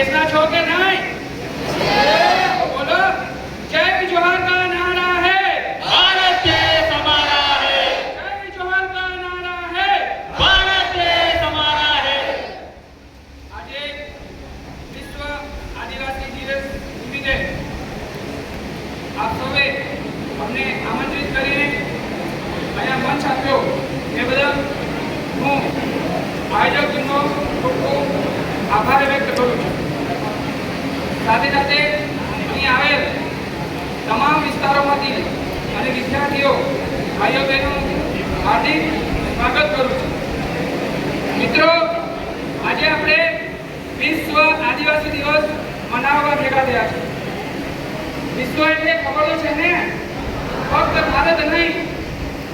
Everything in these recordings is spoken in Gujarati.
देशना छो के नहीं? बोलो जय जोहार का नारा है, भारत देश हमारा है। जय जोहार का नारा है, भारत देश हमारा है। आज विश्व आदिवासी दिवस निमित्ते आप सौए हमने आमंत्रित करीने अहींया मंच आप्यो ए बदल हूँ आयोजक टीमનો ખૂબ ખૂબ આભાર વ્યક્ત કરું છું। સાથે સાથે અહીં આવેલ તમામ વિસ્તારોમાંથી અને વિદ્યાર્થીઓ ભાઈઓ બહેનો હાર્દિક સ્વાગત કરું છું। મિત્રો આજે આપણે વિશ્વ આદિવાસી દિવસ મનાવવા ભેગા થયા છે। વિશ્વ એટલે ખબર તો છે ને, ફક્ત ભારત નહીં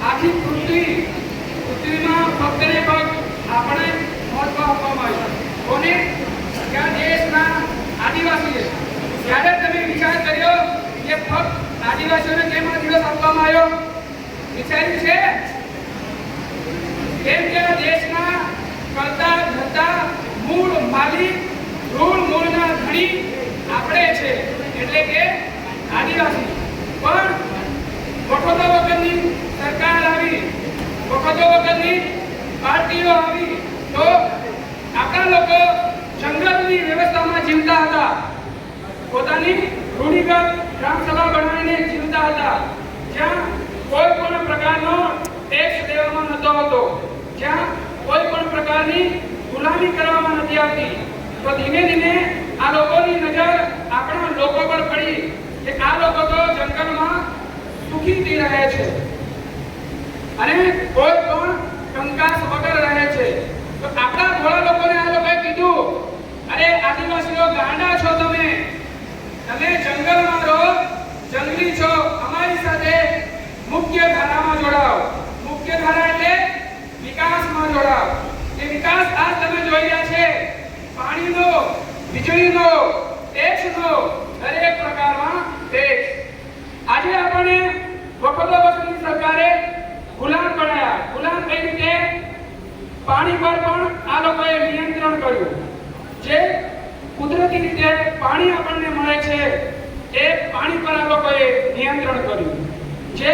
આખી પૃથ્વીમાં ફક્ત ને ફક્ત આપણે મહત્વ આપવામાં આવ્યું કોને? ક્યાં દેશના આદિવાસી છે। ત્યારે તમે વિચાર કર્યો કે ફક્ત આદિવાસીઓને કેમ આ દિવસ આપવામાં આવ્યો? વિચાર્યું છે? કેમ કે આ દેશના કરતા ધરતા મૂળ માલિક મૂળના ધણી આપણે છે, એટલે કે આદિવાસી। પણ વખતો વખતની સરકાર આવી, વખતો વખતની પાર્ટીઓ આવી તો આપણા લોકો જંગલની વ્યવસ્થામાં જીવતા હતા, પોતાની રૂઢિગત ગ્રામસભા બનાવીને જીવતા હતા, જ્યાં કોઈ પણ પ્રકારનો ટેક્સ દેવામાં નહોતો આવતો, જ્યાં કોઈ પણ પ્રકારની ગુલામી કરવામાં નથી આવતી। તો ધીમે ધીમે આ લોકોની નજર આપણા લોકો પર પડી કે આ લોકો તો જંગલમાં સુખીથી રહે છે અને કોઈ પણ કંકાસ વગર રહે છે। તો આપણા ભોળા લોકોને આ લોકોએ કીધું, અરે આદિવાસીઓ ગાંડા છો, તમે જંગલમાં રહો, જંગલી છો, અમારી સાથે મુખ્ય ધારામાં જોડાઓ। મુખ્ય ધારા એટલે વિકાસમાં જોડાઓ। એ વિકાસ આજ તમે જોઈ રહ્યા છે, પાણીનો, વીજળીનો, ટેક્સનો, દરેક પ્રકારમાં ટેક્સ। આજે આપણે વખતો વખતની સરકારે ગુલામ બનાવ્યા। ગુલામ કઈ રીતે? પાણી પર પણ આ લોકોએ નિયંત્રણ કર્યું। જે કુદરતી રીતે પાણી આપણને મળે છે એ પાણી પર આ લોકોએ નિયંત્રણ કર્યું। જે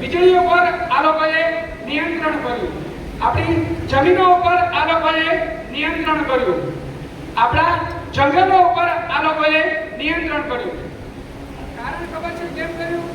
વીજળીઓ પર આ લોકોએ નિયંત્રણ કર્યું। આપણી જમીનો ઉપર આ લોકોએ નિયંત્રણ કર્યું। આપણા જંગલો ઉપર આ લોકોએ નિયંત્રણ કર્યું। કારણ ખબર છે કેમ કર્યું?